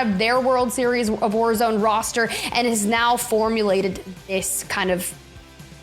of their World Series of Warzone roster and has now formulated this kind of,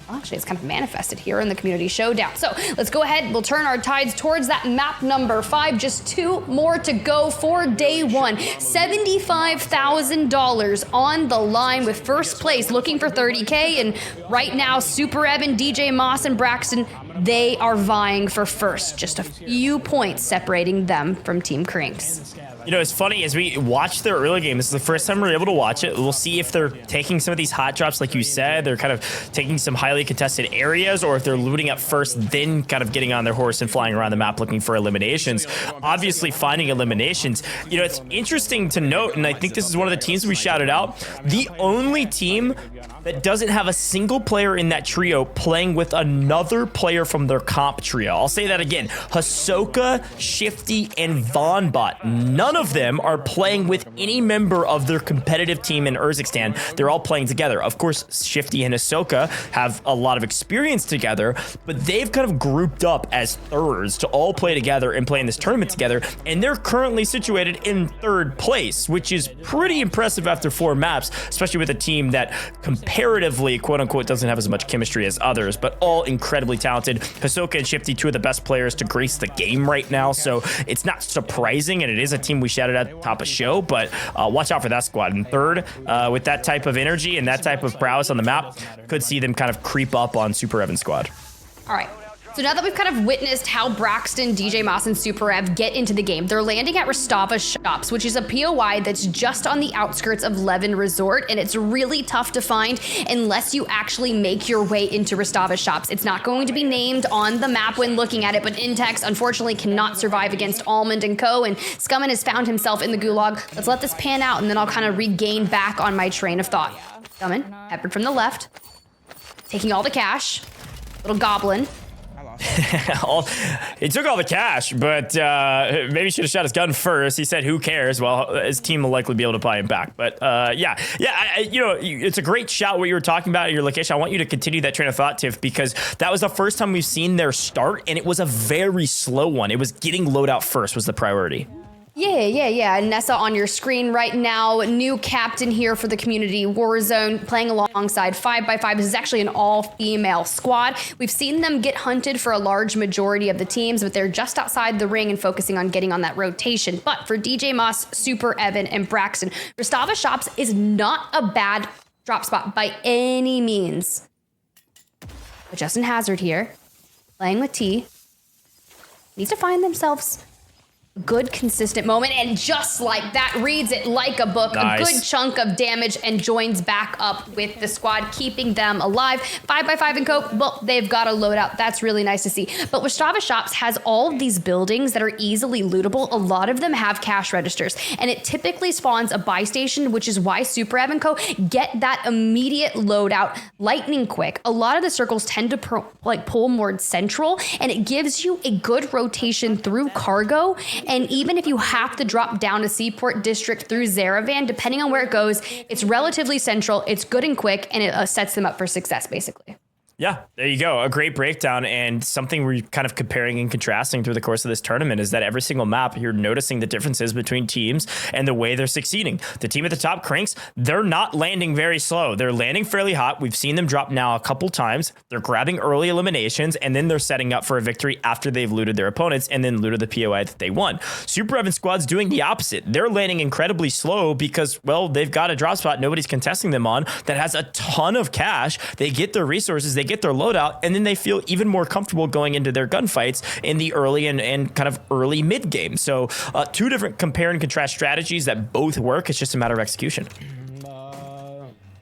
well, actually, it's kind of manifested here in the community showdown. So let's go ahead. We'll turn our tides towards that map number 5. Just 2 more to go for day 1. $75,000 on the line with first place looking for 30K. And right now, Super Evan, DJ Moss, and Braxton, they are vying for first. Just a few points separating them from Team Crinks. You know, it's funny, as we watch their early game, this is the first time we're able to watch it. We'll see if they're taking some of these hot drops, like you said. They're kind of taking some highly contested areas, or if they're looting up first, then kind of getting on their horse and flying around the map looking for eliminations. Obviously, finding eliminations. You know, it's interesting to note, and I think this is one of the teams we shouted out, the only team that doesn't have a single player in that trio playing with another player from their comp trio. I'll say that again. Hisoka, Shifty, and VonBot. None of them are playing with any member of their competitive team in Urzikstan. They're all playing together. Of course, Shifty and Hisoka have a lot of experience together, but they've kind of grouped up as thirds to all play together and play in this tournament together, and they're currently situated in 3rd place, which is pretty impressive after 4 maps, especially with a team that comparatively, quote-unquote, doesn't have as much chemistry as others, but all incredibly talented. Hisoka and Shifty, 2 of the best players to grace the game right now, so it's not surprising, and it is a team we shouted at the top of show, but watch out for that squad. In 3rd, with that type of energy and that type of prowess on the map, could see them kind of creep up on Super Evan's squad. All right. So now that we've kind of witnessed how Braxton, DJ Moss, and Super Ev get into the game, they're landing at Rostava Shops, which is a POI that's just on the outskirts of Levin Resort, and it's really tough to find unless you actually make your way into Rostava Shops. It's not going to be named on the map when looking at it, but Intex unfortunately cannot survive against Almond and Co, and Scummin has found himself in the gulag. Let's let this pan out, and then I'll kind of regain back on my train of thought. Scummin, peppered from the left, taking all the cash, little goblin. He took all the cash, but maybe he should have shot his gun first. He said, "Who cares?" Well, his team will likely be able to buy him back. But you know, it's a great shot what you were talking about at your location. I want you to continue that train of thought, Tiff, because that was the first time we've seen their start, and it was a very slow one. It was getting loadout first was the priority. Yeah. Nessa on your screen right now. New captain here for the community Warzone, playing alongside 5x5. This is actually an all-female squad. We've seen them get hunted for a large majority of the teams, but they're just outside the ring and focusing on getting on that rotation. But for DJ Moss, Super Evan, and Braxton, Rostava Shops is not a bad drop spot by any means. But Justin Hazard here, playing with T, needs to find themselves good consistent moment, and just like that, reads it like a book. Nice. A good chunk of damage and joins back up with the squad, keeping them alive. 5x5 and Co, well, they've got a loadout. That's really nice to see. But Rostava Shops has all of these buildings that are easily lootable. A lot of them have cash registers, and it typically spawns a buy station, which is why Super Ev and Co get that immediate loadout lightning quick. A lot of the circles tend to pull more central, and it gives you a good rotation through cargo. And even if you have to drop down to Seaport District through Zaravan, depending on where it goes, it's relatively central, it's good and quick, and it sets them up for success, basically. Yeah, there you go. A great breakdown, and something we're kind of comparing and contrasting through the course of this tournament is that every single map, you're noticing the differences between teams and the way they're succeeding. The team at the top, Crinks, they're not landing very slow. They're landing fairly hot. We've seen them drop now a couple times. They're grabbing early eliminations, and then they're setting up for a victory after they've looted their opponents and then looted the POI that they won. Super Evan squad's doing the opposite. They're landing incredibly slow because, well, they've got a drop spot nobody's contesting them on that has a ton of cash. They get their resources, they get their loadout, and then they feel even more comfortable going into their gunfights in the early and kind of early mid game. So 2 different compare and contrast strategies that both work. It's just a matter of execution.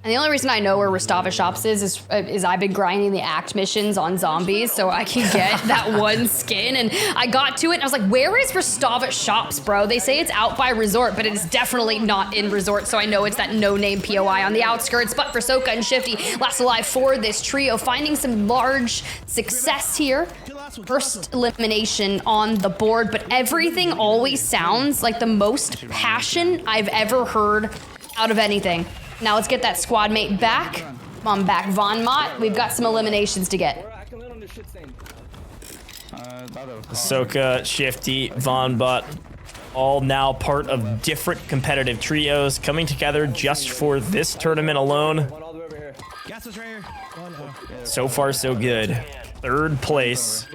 And the only reason I know where Rostava Shops is I've been grinding the act missions on zombies so I can get that one skin. And I got to it and I was like, where is Rostava Shops, bro? They say it's out by Resort, but it is definitely not in Resort. So I know it's that no-name POI on the outskirts. But for Soka and Shifty, last alive for this trio, finding some large success here. First elimination on the board, but everything always sounds like the most passion I've ever heard out of anything. Now let's get that squad mate back. Come on back, Von Mott. We've got some eliminations to get. Soka, Shifty, VonBot. all now part of different competitive trios coming together just for this tournament alone. So far, so good. Third place.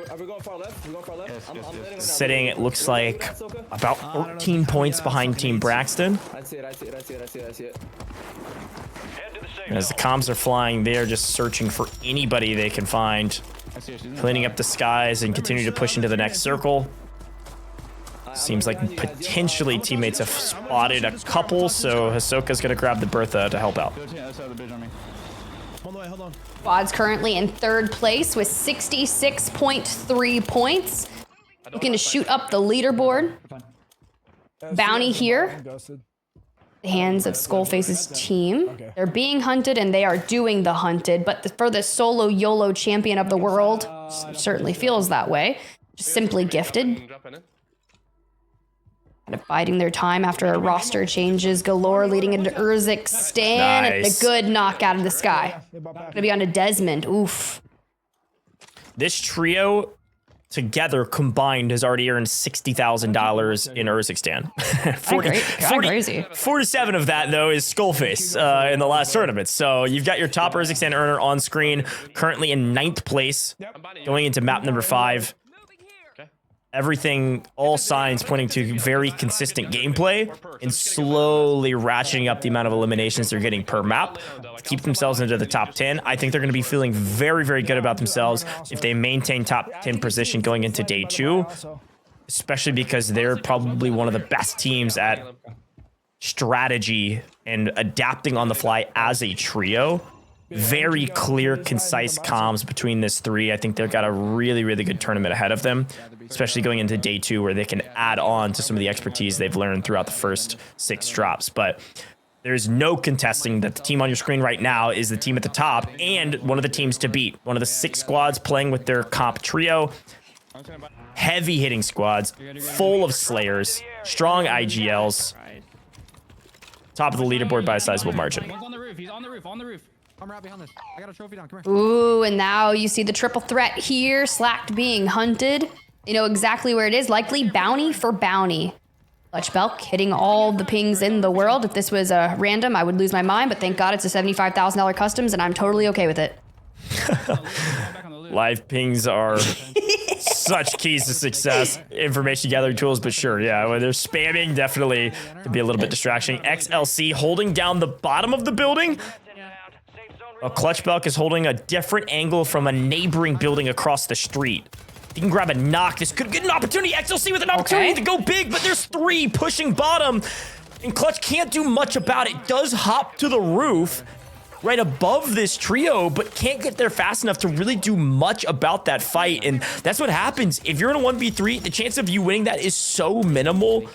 Sitting, it looks like, about 14 points behind Team Braxton. As the comms are flying, they are just searching for anybody they can find. Cleaning up the skies and continue to push into the next circle. Seems like potentially teammates have spotted a couple, so Hisoka's going to grab the Bertha to help out. Squad's currently in third place with 66.3 points. Looking to shoot up the leaderboard. Bounty here. The hands of Skullface's team. They're being hunted and they are doing the hunted, but for the solo YOLO champion of the world, certainly feels that way. Just simply gifted. Kind of biding their time after a roster changes galore, leading into Urzikstan. Nice. And a good knock out of the sky. Gonna be on to Desmond. Oof. This trio together combined has already earned $60,000 in Urzikstan. 47 of that, though, is Skullface in the last tournament. So you've got your top Urzikstan earner on screen, currently in 9th place, going into map number 5. Everything, all signs pointing to very consistent gameplay and slowly ratcheting up the amount of eliminations they're getting per map to keep themselves into the top 10. I think they're going to be feeling very, very good about themselves if they maintain top 10 position going into day 2, especially because they're probably one of the best teams at strategy and adapting on the fly as a trio. Very clear, concise comms between this three. I think they've got a really, really good tournament ahead of them, especially going into day 2 where they can add on to some of the expertise they've learned throughout the first 6 drops. But there's no contesting that the team on your screen right now is the team at the top and one of the teams to beat. One of the 6 squads playing with their comp trio. Heavy hitting squads, full of slayers, strong IGLs. Top of the leaderboard by a sizable margin. He's on the roof. He's on the roof. On the roof. I'm right behind this. I got a trophy down. Come here. Ooh, and now you see the triple threat here. Slacked being hunted. You know exactly where it is. Likely bounty for bounty. Clutchbelk hitting all the pings in the world. If this was a random, I would lose my mind, but thank God it's a $75,000 customs, and I'm totally okay with it. Live pings are such keys to success. Information gathering tools, but sure, yeah, when they're spamming, definitely could be a little bit distraction. XLC holding down the bottom of the building. Clutchbelk is holding a different angle from a neighboring building across the street. He can grab a knock. This could get an opportunity. XLC with an opportunity to go big, but there's 3 pushing bottom, and Clutch can't do much about it. Does hop to the roof right above this trio, but can't get there fast enough to really do much about that fight, and that's what happens. If you're in a 1v3, the chance of you winning that is so minimal,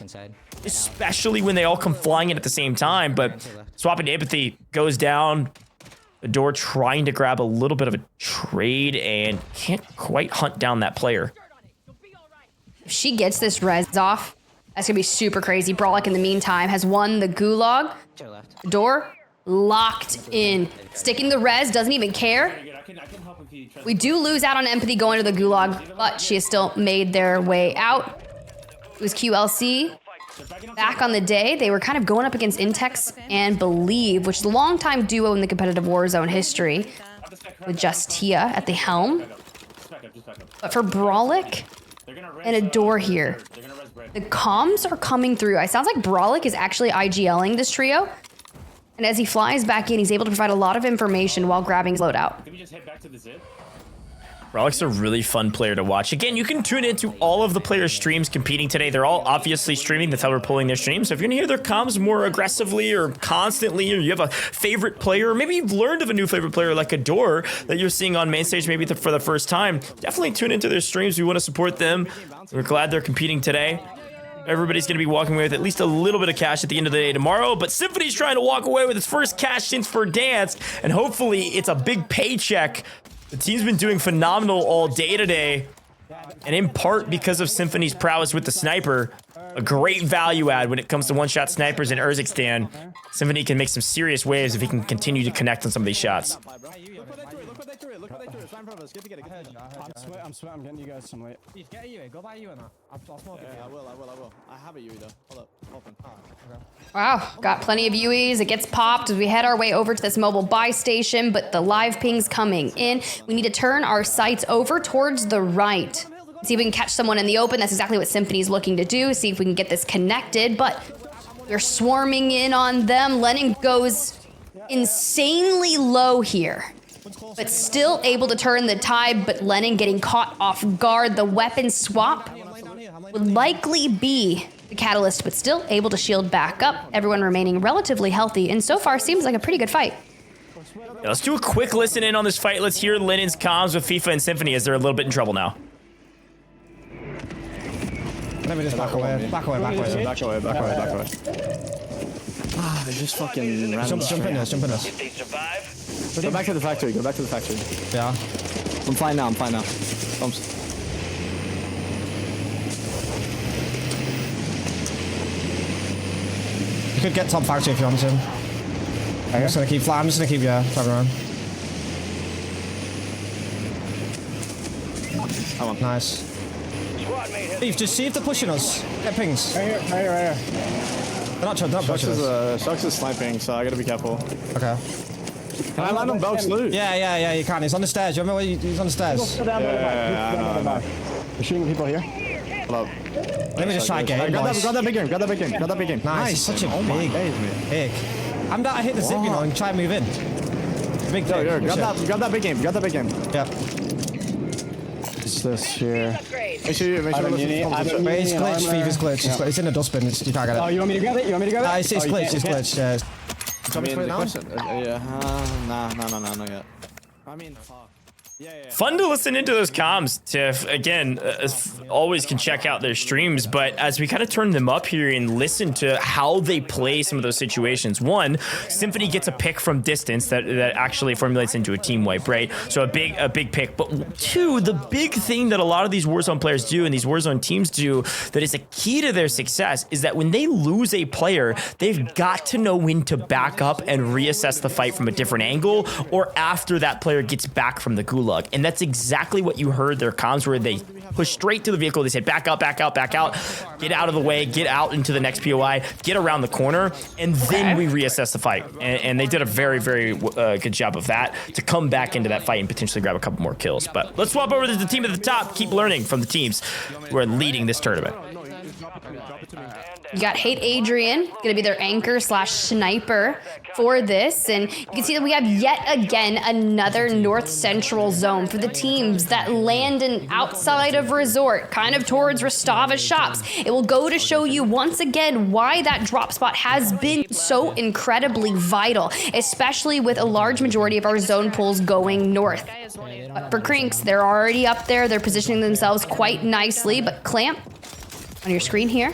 especially when they all come flying in at the same time. But swapping to empathy goes down. The door trying to grab a little bit of a trade and can't quite hunt down that player. If she gets this res off, that's gonna be super crazy. Brawlic in the meantime has won the gulag. The door locked in. Sticking the res, doesn't even care. We do lose out on empathy going to the gulag, but she has still made their way out. It was QLC. Back on the day, they were kind of going up against Intex and Believe, which is a long-time duo in the competitive Warzone history, with just Tia at the helm. But for Brawlic and a door here, the comms are coming through. It sounds like Brawlic is actually IGLing this trio. And as he flies back in, he's able to provide a lot of information while grabbing his loadout. Can we just head back to the zip? Brawlic's a really fun player to watch. Again, you can tune into all of the players' streams competing today. They're all obviously streaming. That's how we're pulling their streams. So if you're gonna hear their comms more aggressively or constantly, or you have a favorite player, or maybe you've learned of a new favorite player like Adore that you're seeing on main stage maybe for the first time, definitely tune into their streams. We want to support them. We're glad they're competing today. Everybody's going to be walking away with at least a little bit of cash at the end of the day tomorrow, but Symphony's trying to walk away with his first cash since for dance, and hopefully it's a big paycheck. The team's been doing phenomenal all day today, and in part because of Symphony's prowess with the sniper, a great value add when it comes to one-shot snipers in Urzikstan. Symphony can make some serious waves if he can continue to connect on some of these shots. in front of us. Get to get it. I'm sweating. I'm getting you guys some late. Steve, get a UE. Go buy a UE and that. I'll smoke it. Yeah, I will. I have a UE though. Hold up. Open. Wow, got plenty of UEs. It gets popped as we head our way over to this mobile buy station, but the live ping's coming in. We need to turn our sights over towards the right. See if we can catch someone in the open. That's exactly what Symphony's looking to do. See if we can get this connected, but we're swarming in on them. Lennon goes insanely low here, but still able to turn the tide, but Lennon getting caught off guard. The weapon swap would likely be the catalyst, but still able to shield back up. Everyone remaining relatively healthy, and so far seems like a pretty good fight. Yeah, let's do a quick listen in on this fight. Let's hear Lennon's comms with FIFA and Symphony as they're a little bit in trouble now. Let me just back away. Back away. Ah, they just fucking ran. Jump in this. They survive. Go back to the factory. Yeah. I'm fine now. Bumps. You could get top factory if you want to. I'm just gonna keep flying around. Come on. Nice. Steve, just see if they're pushing us. Get pings. Right here. They're not pushing us. Shucks is sniping, so I gotta be careful. Okay. Can I land on Belk's loot? Yeah, you can. He's on the stairs. You remember where he's on the stairs? Yeah, I know. We're shooting people here. Hold up. Let me just try again. Grab that big game. Nice. Such a big. I'm down. I hit the zip, you know, and try and move in. Big thing. Grab that big game. Yeah. It's this here. Make sure Wait, it's glitched. Fever's glitched. It's in the dustbin. You can't get it. Oh, you want me to grab it? It's glitched. It's glitched. Yeah. I mean, the question, nah, not yet. I mean, fuck. Yeah. Fun to listen into those comms, Tiff. Again, always can check out their streams, but as we kind of turn them up here and listen to how they play some of those situations, one, Symphony gets a pick from distance that actually formulates into a team wipe, right? So a big pick. But two, the big thing that a lot of these Warzone players do and these Warzone teams do that is a key to their success is that when they lose a player, they've got to know when to back up and reassess the fight from a different angle or after that player gets back from the gulag. And that's exactly what you heard their comms where they pushed straight to the vehicle. They said, back out, get out of the way, get out into the next POI, get around the corner, and then we reassess the fight. And they did a very, very good job of that to come back into that fight and potentially grab a couple more kills. But let's swap over to the team at the top, keep learning from the teams who are leading this tournament. You got Hate Adrian, gonna be their anchor / sniper for this. And you can see that we have yet again another north central zone for the teams that land in outside of resort, kind of towards Rostava shops. It will go to show you once again why that drop spot has been so incredibly vital, especially with a large majority of our zone pools going north. But for Crinks, they're already up there. They're positioning themselves quite nicely, but Clamp on your screen here.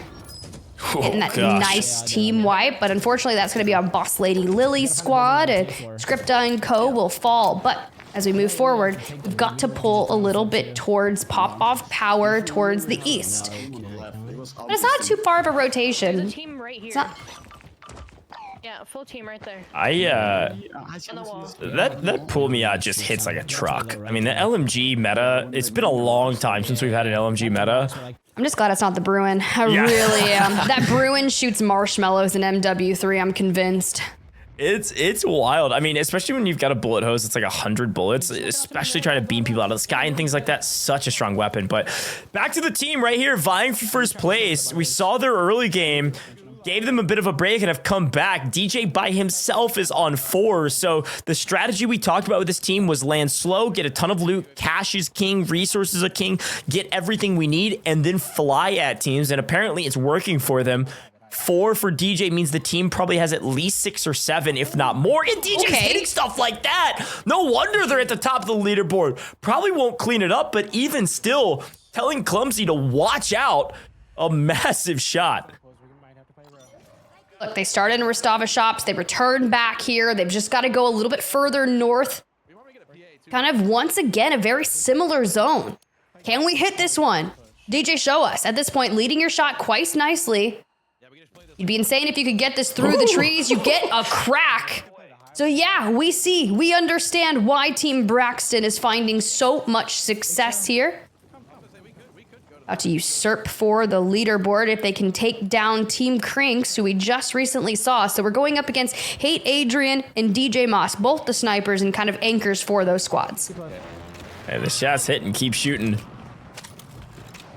Getting that nice team wipe, but unfortunately that's going to be on Boss Lady Lily's squad, and Scripta and Co will fall. But as we move forward, we've got to pull a little bit towards pop-off power towards the east. But it's not too far of a rotation. Team right here. It's not. Yeah, full team right there. That pull me out just hits like a truck. I mean, the LMG meta, it's been a long time since we've had an LMG meta. I'm just glad it's not the Bruin. I really am. That Bruin shoots marshmallows in MW3, I'm convinced. It's wild. I mean, especially when you've got a bullet hose, it's like 100 bullets, especially trying to beam people out of the sky and things like that. Such a strong weapon. But back to the team right here, vying for first place. We saw their early game, gave them a bit of a break and have come back. DJ by himself is on 4. So the strategy we talked about with this team was land slow, get a ton of loot, cash is king, resources are king, get everything we need, and then fly at teams. And apparently it's working for them. 4 for DJ means the team probably has at least 6 or 7, if not more. And DJ's hitting stuff like that. No wonder they're at the top of the leaderboard. Probably won't clean it up, but even still, telling Clumsy to watch out. A massive shot. Look, they started in Rostava shops. They returned back here. They've just got to go a little bit further north. Kind of once again, a very similar zone. Can we hit this one? DJ, show us. At this point, leading your shot quite nicely. You'd be insane if you could get this through the trees. You get a crack. So yeah, we understand why Team Braxton is finding so much success here. About to usurp for the leaderboard if they can take down Team Crinks, who we just recently saw. So we're going up against Hate Adrian and DJ Moss, both the snipers and kind of anchors for those squads. Hey, the shots hit and keep shooting.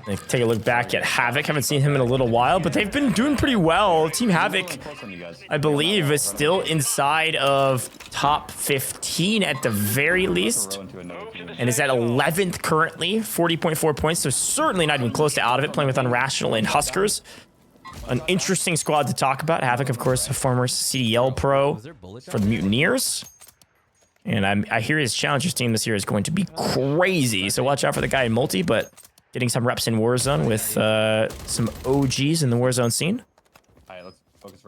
They take a look back at Havoc. Haven't seen him in a little while, but they've been doing pretty well. Team Havoc, I believe, is still inside of top 15 at the very least, and is at 11th currently, 40.4 points, so certainly not even close to out of it, playing with Unrational and Huskerrs. An interesting squad to talk about. Havoc, of course, a former CDL pro for the Mutineers. And I hear his Challengers team this year is going to be crazy, so watch out for the guy in multi, but getting some reps in Warzone with some OGs in the Warzone scene.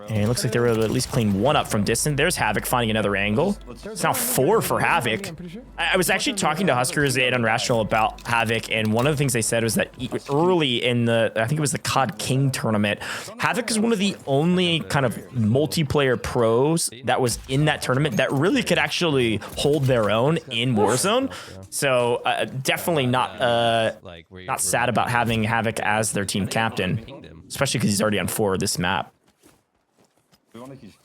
And it looks like they were able to at least clean one up from distance. There's Havoc finding another angle. It's now 4 for Havoc. I was actually talking to Huskerrs at Unrational about Havoc, and one of the things they said was that early in the, I think it was the COD King tournament, Havoc is one of the only kind of multiplayer pros that was in that tournament that really could actually hold their own in Warzone. So definitely not sad about having Havoc as their team captain, especially because he's already on 4 of this map.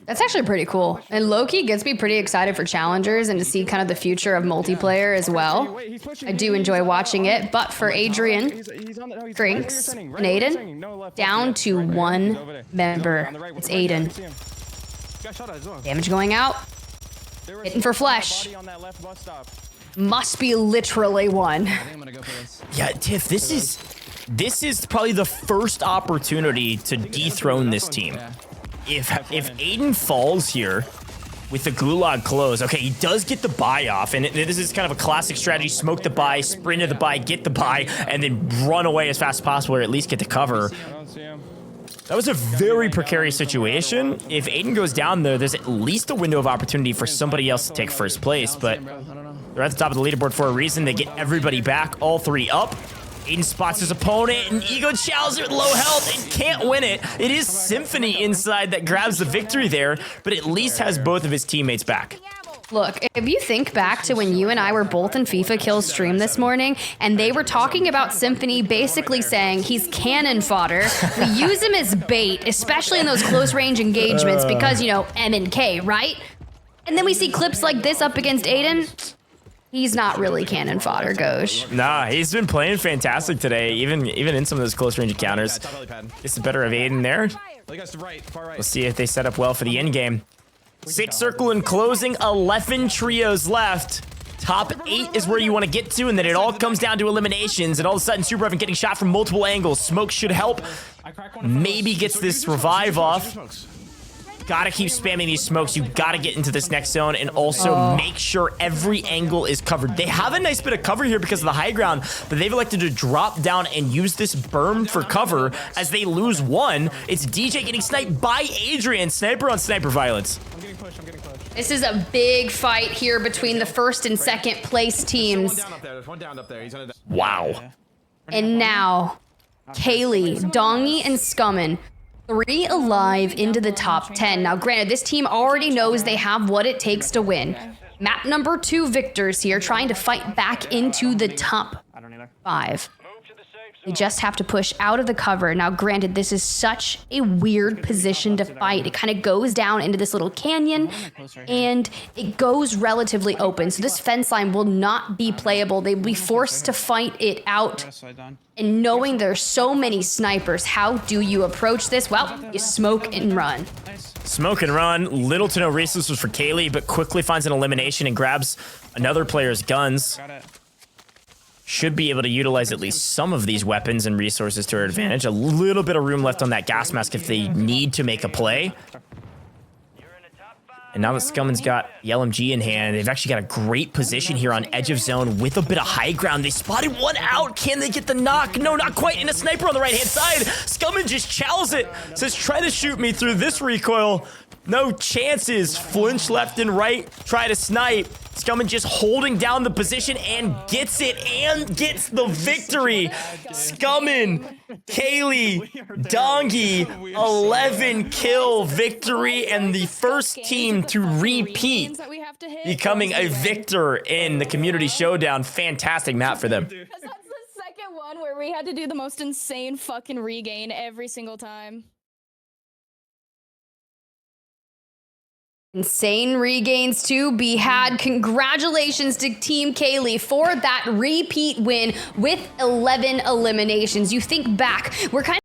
That's actually pretty cool. And Loki gets me pretty excited for challengers and to see kind of the future of multiplayer as well. I do enjoy watching it, but for Adrian, Crinks, and Aydan, down to 1 member. It's Aydan. Damage going out. Hitting for flesh. Must be literally 1. Yeah, Tiff, this is probably the first opportunity to dethrone this team. If Aydan falls here with the gulag close, okay, he does get the buy off, and this is kind of a classic strategy: smoke the buy, sprint to the buy, get the buy, and then run away as fast as possible, or at least get the cover. That was a very precarious situation. If Aydan goes down there, there's at least a window of opportunity for somebody else to take first place, but they're at the top of the leaderboard for a reason. They get everybody back, all 3 up. Aydan spots his opponent, and Ego chows it with low health and can't win it. It is Symphony inside that grabs the victory there, but at least has both of his teammates back. Look, if you think back to when you and I were both in FIFA Kills stream this morning, and they were talking about Symphony basically saying he's cannon fodder, we use him as bait, especially in those close range engagements because, you know, M and K, right? And then we see clips like this up against Aydan. He's not really cannon fodder, Ghosh. Nah, he's been playing fantastic today, even in some of those close range encounters. It's the better of Aydan there. We'll see if they set up well for the end game. 6 circle and closing, 11 trios left. Top 8 is where you want to get to, and then it all comes down to eliminations, and all of a sudden Super Evan getting shot from multiple angles. Smoke should help. Maybe gets this revive off. Gotta keep spamming these smokes. You gotta get into this next zone and also make sure every angle is covered. They have a nice bit of cover here because of the high ground, but they've elected to drop down and use this berm for cover as they lose 1. It's DJ getting sniped by Adrian. Sniper on sniper violence. I'm getting pushed. This is a big fight here between the 1st and 2nd place teams. There's one down up there. He's on a... Wow. And now, Kaylee, Dongy, and Scummin, 3 alive into the top 10. Now, granted, this team already knows they have what it takes to win. Map number 2 victors here, trying to fight back into the top 5. They just have to push out of the cover. Now, granted, this is such a weird position to fight. It kind of goes down into this little canyon, and it goes relatively open. So this fence line will not be playable. They'll be forced to fight it out. And knowing there's so many snipers, how do you approach this? Well, you smoke and run. Smoke and run. Little to no resources for Kaylee, but quickly finds an elimination and grabs another player's guns. Should be able to utilize at least some of these weapons and resources to her advantage. A little bit of room left on that gas mask if they need to make a play. And now that Scummin's got the LMG in hand, they've actually got a great position here on edge of zone with a bit of high ground. They spotted one out. Can they get the knock? No, not quite. And a sniper on the right-hand side. Scummin just chows it. Says, try to shoot me through this recoil. No chances. Flinch left and right. Try to snipe. Scummin just holding down the position and gets it and gets the victory. Scummin, Kaylee, Dongi, 11 kill victory and the first team to repeat becoming a victor in the community showdown. Fantastic map for them. Because that's the second one where we had to do the most insane fucking regain every single time. Insane regains to be had. Congratulations to Team Kaylee for that repeat win with 11 eliminations. You think back, we're kind